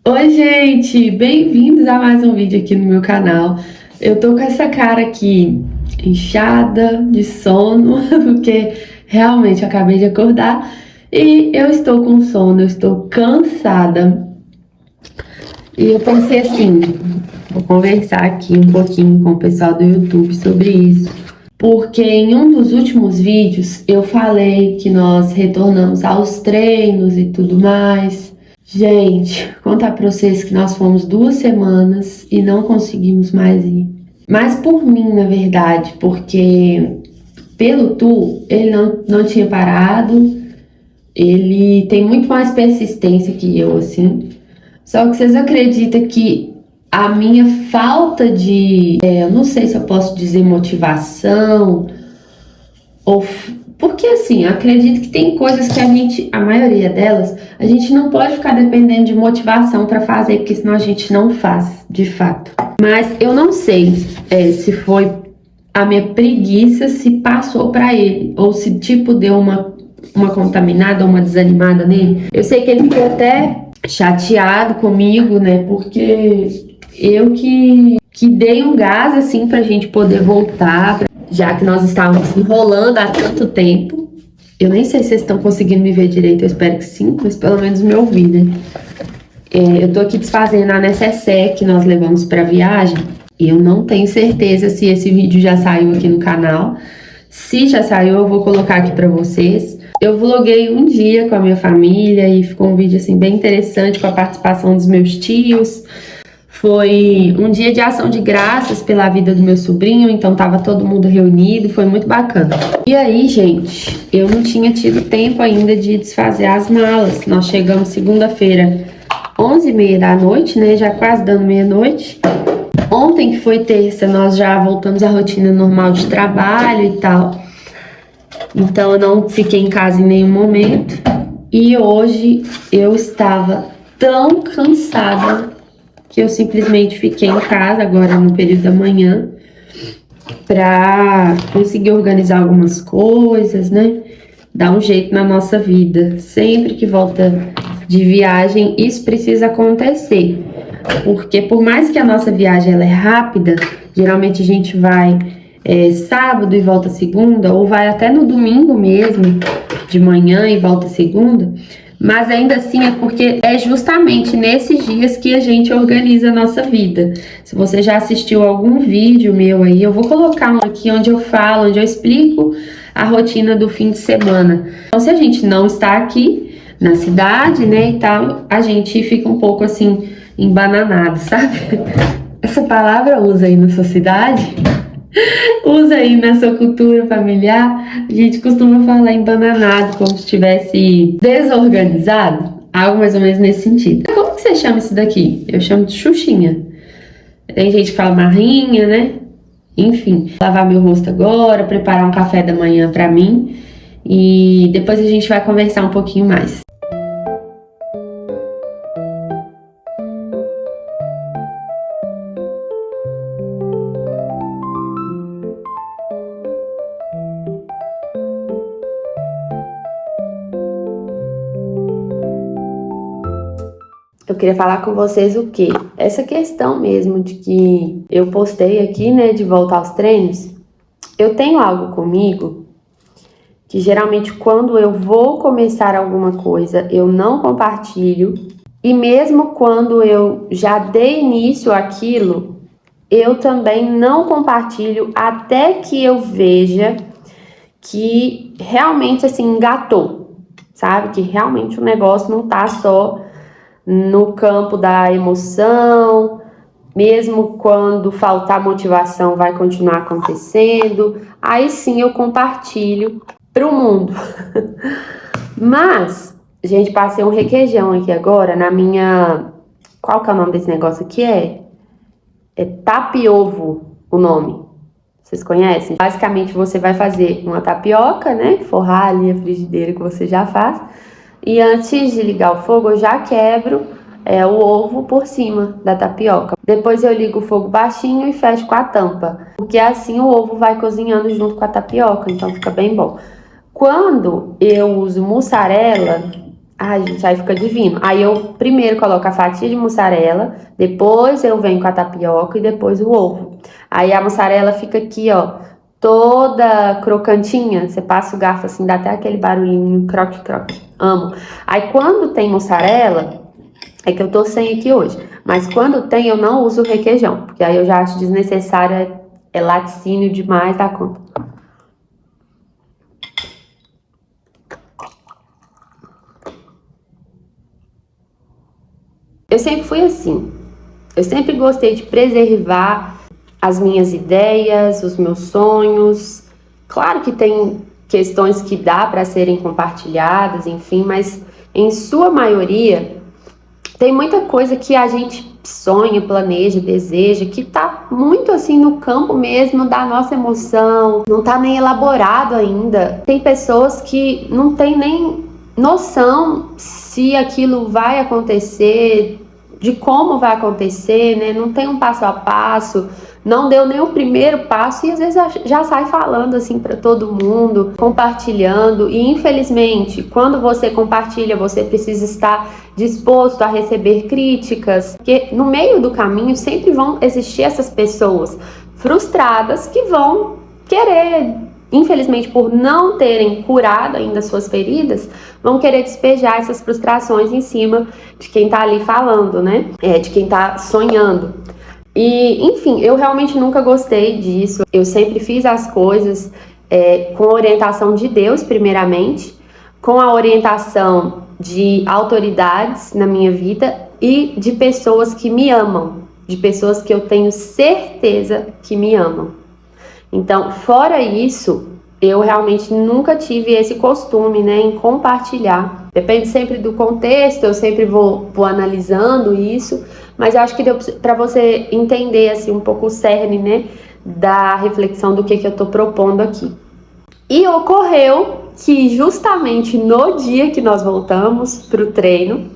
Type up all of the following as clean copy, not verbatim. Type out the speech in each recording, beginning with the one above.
Oi, gente! Bem-vindos a mais um vídeo aqui no meu canal. Eu tô com essa cara aqui inchada de sono, porque realmente eu acabei de acordar e eu estou com sono, eu estou cansada. E eu pensei assim, vou conversar aqui um pouquinho com o pessoal do YouTube sobre isso. Porque em um dos últimos vídeos eu falei que nós retornamos aos treinos e tudo mais. Gente, contar pra vocês que nós fomos 2 semanas e não conseguimos mais ir. Mas por mim, na verdade, porque pelo Tu, ele não tinha parado, ele tem muito mais persistência que eu, assim. Só que vocês acreditam que a minha falta de, eu não sei se eu posso dizer motivação, ou porque assim, acredito que tem coisas que a maioria delas, a gente não pode ficar dependendo de motivação para fazer, porque senão a gente não faz, de fato. Mas eu não sei se foi a minha preguiça, se passou para ele, ou se tipo deu uma contaminada, uma desanimada nele. Eu sei que ele ficou até chateado comigo, né, porque eu que dei um gás assim pra gente poder voltar, já que nós estávamos enrolando há tanto tempo. Eu nem sei se vocês estão conseguindo me ver direito, eu espero que sim, mas pelo menos me ouvir, né? Eu tô aqui desfazendo a necessaire que nós levamos pra viagem. E eu não tenho certeza se esse vídeo já saiu aqui no canal. Se já saiu, eu vou colocar aqui pra vocês. Eu vloguei um dia com a minha família e ficou um vídeo assim bem interessante com a participação dos meus tios. Foi um dia de ação de graças pela vida do meu sobrinho, então tava todo mundo reunido, foi muito bacana. E aí, gente, eu não tinha tido tempo ainda de desfazer as malas. Nós chegamos segunda-feira, 11h30 da noite, né, já quase dando meia-noite. Ontem, que foi terça, nós já voltamos à rotina normal de trabalho e tal. Então, eu não fiquei em casa em nenhum momento. E hoje eu estava tão cansada que eu simplesmente fiquei em casa agora no período da manhã para conseguir organizar algumas coisas, né? Dar um jeito na nossa vida. Sempre que volta de viagem, isso precisa acontecer. Porque por mais que a nossa viagem ela é rápida, geralmente a gente vai sábado e volta segunda, ou vai até no domingo mesmo, de manhã e volta segunda. Mas ainda assim é porque é justamente nesses dias que a gente organiza a nossa vida. Se você já assistiu algum vídeo meu aí, eu vou colocar um aqui onde eu falo, onde eu explico a rotina do fim de semana. Então, se a gente não está aqui na cidade, né, e tal, a gente fica um pouco assim, embananado, sabe? Essa palavra usa aí na sua cidade? Usa aí na sua cultura familiar, a gente costuma falar embananado, como se estivesse desorganizado, algo mais ou menos nesse sentido. Como que você chama isso daqui? Eu chamo de xuxinha. Tem gente que fala marrinha, né? Enfim, lavar meu rosto agora, preparar um café da manhã pra mim e depois a gente vai conversar um pouquinho mais. Eu queria falar com vocês o quê? Essa questão mesmo de que eu postei aqui, né, de voltar aos treinos. Eu tenho algo comigo que geralmente quando eu vou começar alguma coisa, eu não compartilho. E mesmo quando eu já dei início àquilo, eu também não compartilho até que eu veja que realmente assim engatou, sabe? Que realmente o negócio não tá só no campo da emoção, mesmo quando faltar motivação vai continuar acontecendo, aí sim eu compartilho para o mundo. Mas, gente, passei um requeijão aqui agora na minha... Qual que é o nome desse negócio aqui? É tapiovo o nome. Vocês conhecem? Basicamente você vai fazer uma tapioca, né? Forrar ali a frigideira que você já faz. E antes de ligar o fogo, eu já quebro o ovo por cima da tapioca. Depois eu ligo o fogo baixinho e fecho com a tampa, porque assim o ovo vai cozinhando junto com a tapioca, então fica bem bom. Quando eu uso mussarela, Ai, gente, aí fica divino. Aí eu primeiro coloco a fatia de mussarela, depois eu venho com a tapioca e depois o ovo. Aí a mussarela fica aqui, ó, toda crocantinha. Você passa o garfo assim, dá até aquele barulhinho, croque, croque. Amo. Aí quando tem mussarela, é que eu tô sem aqui hoje, mas quando tem eu não uso requeijão, porque aí eu já acho desnecessário, é laticínio demais da conta. Eu sempre fui assim. Eu sempre gostei de preservar as minhas ideias, os meus sonhos. Claro que tem questões que dá para serem compartilhadas, enfim, mas em sua maioria tem muita coisa que a gente sonha, planeja, deseja, que tá muito assim no campo mesmo da nossa emoção, não tá nem elaborado ainda. Tem pessoas que não tem nem noção se aquilo vai acontecer, de como vai acontecer, né? Não tem um passo a passo, não deu nem o primeiro passo e às vezes já sai falando assim para todo mundo, compartilhando. E infelizmente, quando você compartilha, você precisa estar disposto a receber críticas, porque no meio do caminho sempre vão existir essas pessoas frustradas que vão querer, infelizmente, por não terem curado ainda suas feridas, vão querer despejar essas frustrações em cima de quem tá ali falando, né? De quem tá sonhando. E, enfim, eu realmente nunca gostei disso. Eu sempre fiz as coisas com a orientação de Deus, primeiramente, com a orientação de autoridades na minha vida e de pessoas que me amam, de pessoas que eu tenho certeza que me amam. Então, fora isso, eu realmente nunca tive esse costume, né, em compartilhar. Depende sempre do contexto, eu sempre vou analisando isso, mas eu acho que deu para você entender assim um pouco o cerne, né, da reflexão do que eu tô propondo aqui. E ocorreu que justamente no dia que nós voltamos pro treino,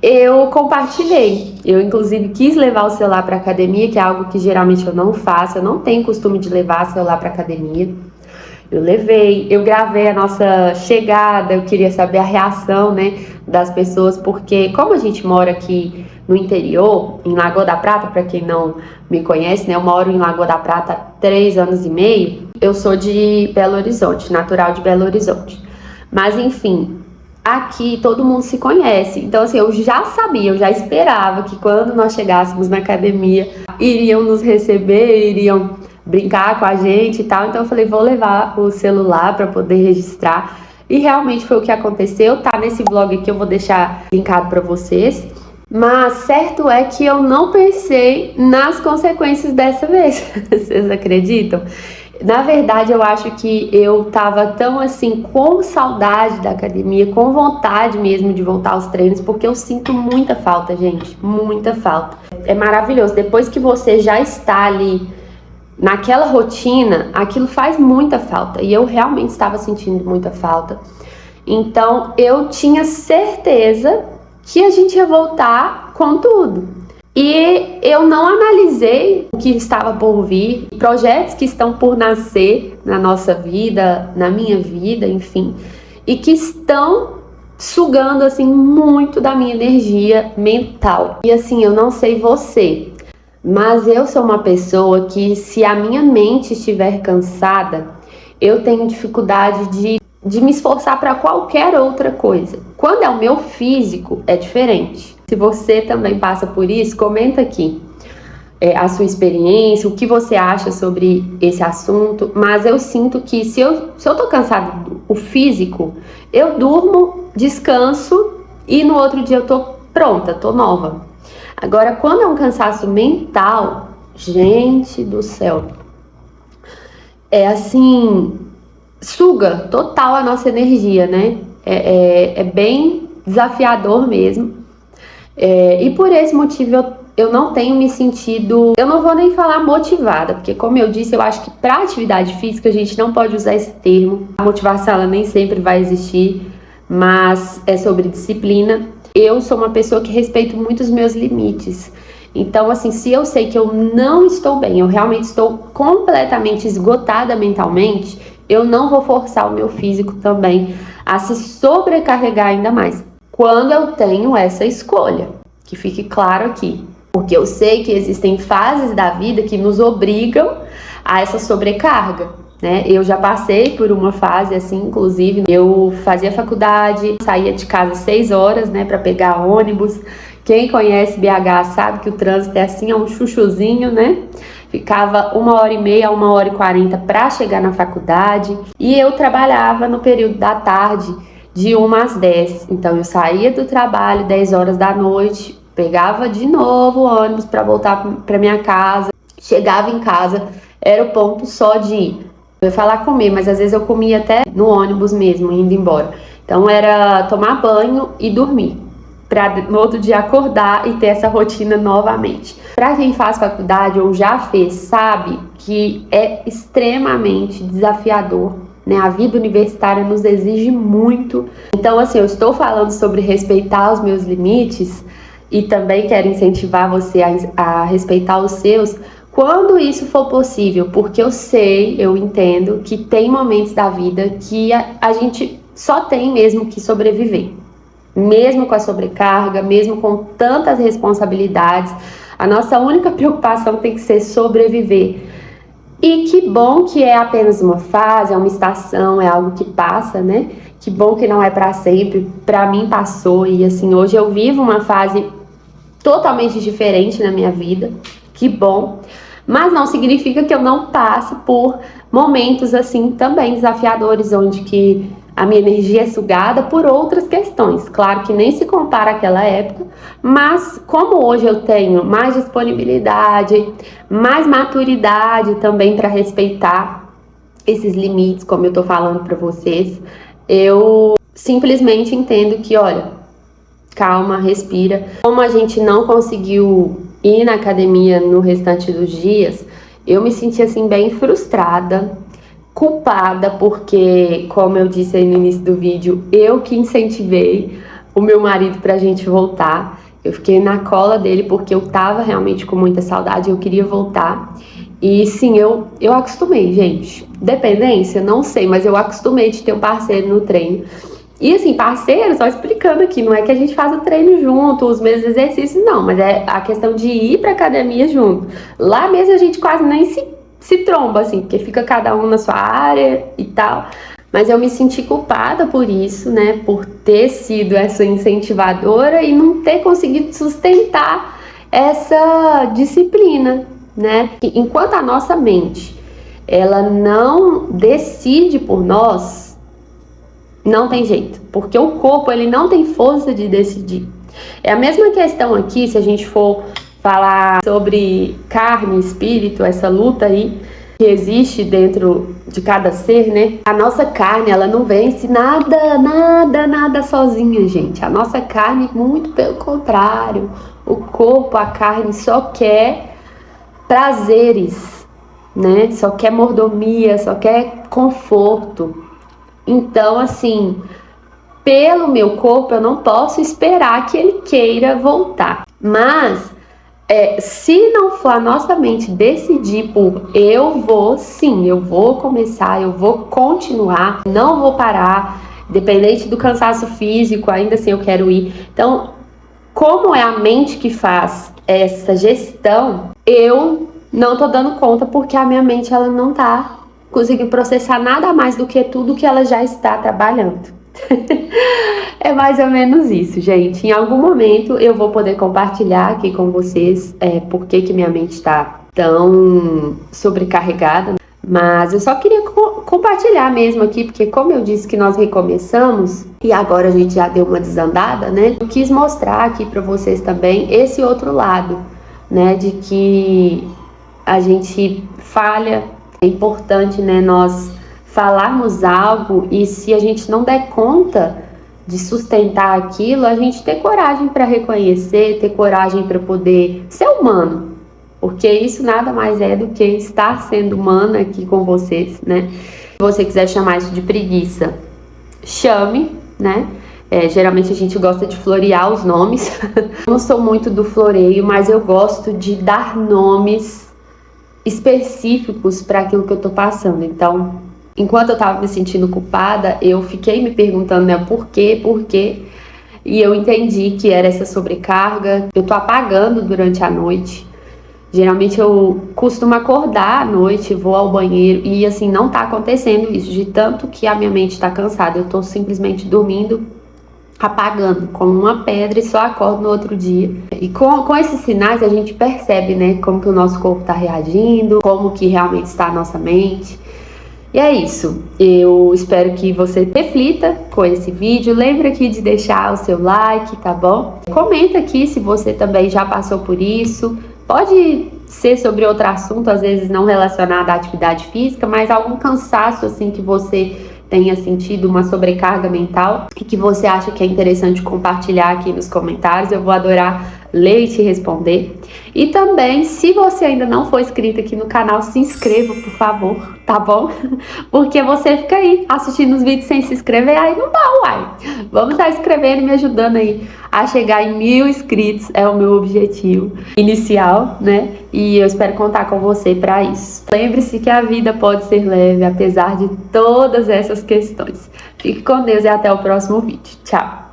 eu compartilhei. Eu, inclusive, quis levar o celular para academia, que é algo que geralmente eu não faço. Eu não tenho costume de levar celular para academia. Eu levei, eu gravei a nossa chegada. Eu queria saber a reação, né, das pessoas, porque como a gente mora aqui no interior, em Lagoa da Prata, para quem não me conhece, né, eu moro em Lagoa da Prata há 3 anos e meio. Eu sou de Belo Horizonte, natural de Belo Horizonte. Mas, enfim, aqui todo mundo se conhece, então assim, eu já sabia, eu já esperava que quando nós chegássemos na academia, iriam nos receber, iriam brincar com a gente e tal, então eu falei, vou levar o celular para poder registrar, e realmente foi o que aconteceu, tá nesse vlog aqui, eu vou deixar linkado para vocês, mas certo é que eu não pensei nas consequências dessa vez, vocês acreditam? Na verdade, eu acho que eu tava tão assim, com saudade da academia, com vontade mesmo de voltar aos treinos, porque eu sinto muita falta, gente, muita falta. É maravilhoso, depois que você já está ali naquela rotina, aquilo faz muita falta, e eu realmente estava sentindo muita falta. Então, eu tinha certeza que a gente ia voltar com tudo. E eu não analisei o que estava por vir, projetos que estão por nascer na nossa vida, na minha vida, enfim, e que estão sugando assim muito da minha energia mental. E assim, eu não sei você, mas eu sou uma pessoa que, se a minha mente estiver cansada, eu tenho dificuldade de me esforçar para qualquer outra coisa. Quando é o meu físico, é diferente. Se você também passa por isso, comenta aqui a sua experiência, o que você acha sobre esse assunto. Mas eu sinto que se eu tô cansada do físico, eu durmo, descanso e no outro dia eu tô pronta, tô nova. Agora, quando é um cansaço mental, gente do céu, é assim, suga total a nossa energia, né? É bem desafiador mesmo. E por esse motivo eu não tenho me sentido, eu não vou nem falar motivada, porque como eu disse, eu acho que para atividade física a gente não pode usar esse termo. A motivação ela nem sempre vai existir, mas é sobre disciplina. Eu sou uma pessoa que respeito muito os meus limites. Então, assim, se eu sei que eu não estou bem, eu realmente estou completamente esgotada mentalmente, eu não vou forçar o meu físico também a se sobrecarregar ainda mais. quando eu tenho essa escolha, que fique claro aqui, porque eu sei que existem fases da vida que nos obrigam a essa sobrecarga, né? Eu já passei por uma fase assim, inclusive, eu fazia faculdade, saía de casa 6 horas, né, para pegar ônibus. Quem conhece BH sabe que o trânsito é assim, é um chuchuzinho, né? Ficava 1h30 a 1h40 para chegar na faculdade, e eu trabalhava no período da tarde, de 1 às 10. Então eu saía do trabalho 10 horas da noite, pegava de novo o ônibus para voltar para minha casa, chegava em casa, era o ponto só de ir. Eu ia falar comer, mas às vezes eu comia até no ônibus mesmo, indo embora. Então era tomar banho e dormir, para no outro dia acordar e ter essa rotina novamente. Para quem faz faculdade ou já fez, sabe que é extremamente desafiador, né? A vida universitária nos exige muito. Então, assim, eu estou falando sobre respeitar os meus limites e também quero incentivar você a respeitar os seus quando isso for possível, porque eu sei, eu entendo que tem momentos da vida que a gente só tem mesmo que sobreviver. Mesmo com a sobrecarga, mesmo com tantas responsabilidades, a nossa única preocupação tem que ser sobreviver. E que bom que é apenas uma fase, é uma estação, é algo que passa, né? Que bom que não é para sempre. Para mim passou, e assim, hoje eu vivo uma fase totalmente diferente na minha vida. Que bom. Mas não significa que eu não passe por momentos assim também desafiadores, onde que a minha energia é sugada por outras questões. Claro que nem se compara àquela época, mas como hoje eu tenho mais disponibilidade, mais maturidade também para respeitar esses limites, como eu tô falando para vocês, eu simplesmente entendo que, olha, calma, respira. Como a gente não conseguiu ir na academia no restante dos dias, eu me senti assim bem frustrada, culpada, porque, como eu disse aí no início do vídeo, eu que incentivei o meu marido pra gente voltar. Eu fiquei na cola dele porque eu tava realmente com muita saudade, eu queria voltar. E sim, eu acostumei, gente. Dependência? Não sei, mas eu acostumei de ter um parceiro no treino. E assim, parceiro, só explicando aqui, não é que a gente faz o treino junto, os mesmos exercícios, não, mas é a questão de ir pra academia junto. Lá mesmo a gente quase nem se tromba, assim, porque fica cada um na sua área e tal. Mas eu me senti culpada por isso, né, por ter sido essa incentivadora e não ter conseguido sustentar essa disciplina, né? Enquanto a nossa mente, ela não decide por nós, não tem jeito, porque o corpo, ele não tem força de decidir. É a mesma questão aqui, se a gente for falar sobre carne e espírito, essa luta aí que existe dentro de cada ser, né? A nossa carne, ela não vence nada sozinha, gente. A nossa carne, muito pelo contrário, o corpo, a carne só quer prazeres, né? Só quer mordomia, só quer conforto. Então, assim, pelo meu corpo, eu não posso esperar que ele queira voltar. Mas, se não for a nossa mente decidir por eu vou começar, eu vou continuar, não vou parar, independente do cansaço físico, ainda assim eu quero ir. Então, como é a mente que faz essa gestão, eu não tô dando conta porque a minha mente, ela não tá conseguindo processar nada mais do que tudo que ela já está trabalhando. É mais ou menos isso, gente. Em algum momento eu vou poder compartilhar aqui com vocês por que minha mente está tão sobrecarregada. Mas eu só queria compartilhar mesmo aqui, porque como eu disse que nós recomeçamos e agora a gente já deu uma desandada, né? Eu quis mostrar aqui para vocês também esse outro lado, né? De que a gente falha. É importante, né, nós falarmos algo e se a gente não der conta de sustentar aquilo, a gente ter coragem para reconhecer, ter coragem para poder ser humano, porque isso nada mais é do que estar sendo humana aqui com vocês, né? Se você quiser chamar isso de preguiça, chame, né? Geralmente a gente gosta de florear os nomes. Eu não sou muito do floreio, mas eu gosto de dar nomes específicos para aquilo que eu tô passando. Então, enquanto eu tava me sentindo culpada, eu fiquei me perguntando, né, por quê? e eu entendi que era essa sobrecarga. Eu tô apagando durante a noite. Geralmente eu costumo acordar à noite, vou ao banheiro e assim, não tá acontecendo isso, de tanto que a minha mente tá cansada. Eu tô simplesmente dormindo, apagando como uma pedra e só acordo no outro dia. E com esses sinais a gente percebe, né, como que o nosso corpo tá reagindo, como que realmente está a nossa mente. E é isso, eu espero que você reflita com esse vídeo, lembre aqui de deixar o seu like, tá bom? Comenta aqui se você também já passou por isso, pode ser sobre outro assunto, às vezes não relacionado à atividade física, mas algum cansaço assim que você tenha sentido, uma sobrecarga mental e que você acha que é interessante compartilhar aqui nos comentários, eu vou adorar ler e te responder. E também, se você ainda não for inscrito aqui no canal, se inscreva, por favor, tá bom? Porque você fica aí assistindo os vídeos sem se inscrever, aí não dá, uai. Vamos estar inscrevendo e me ajudando aí a chegar em 1000 inscritos, é o meu objetivo inicial, né? E eu espero contar com você para isso. Lembre-se que a vida pode ser leve, apesar de todas essas questões. Fique com Deus e até o próximo vídeo. Tchau!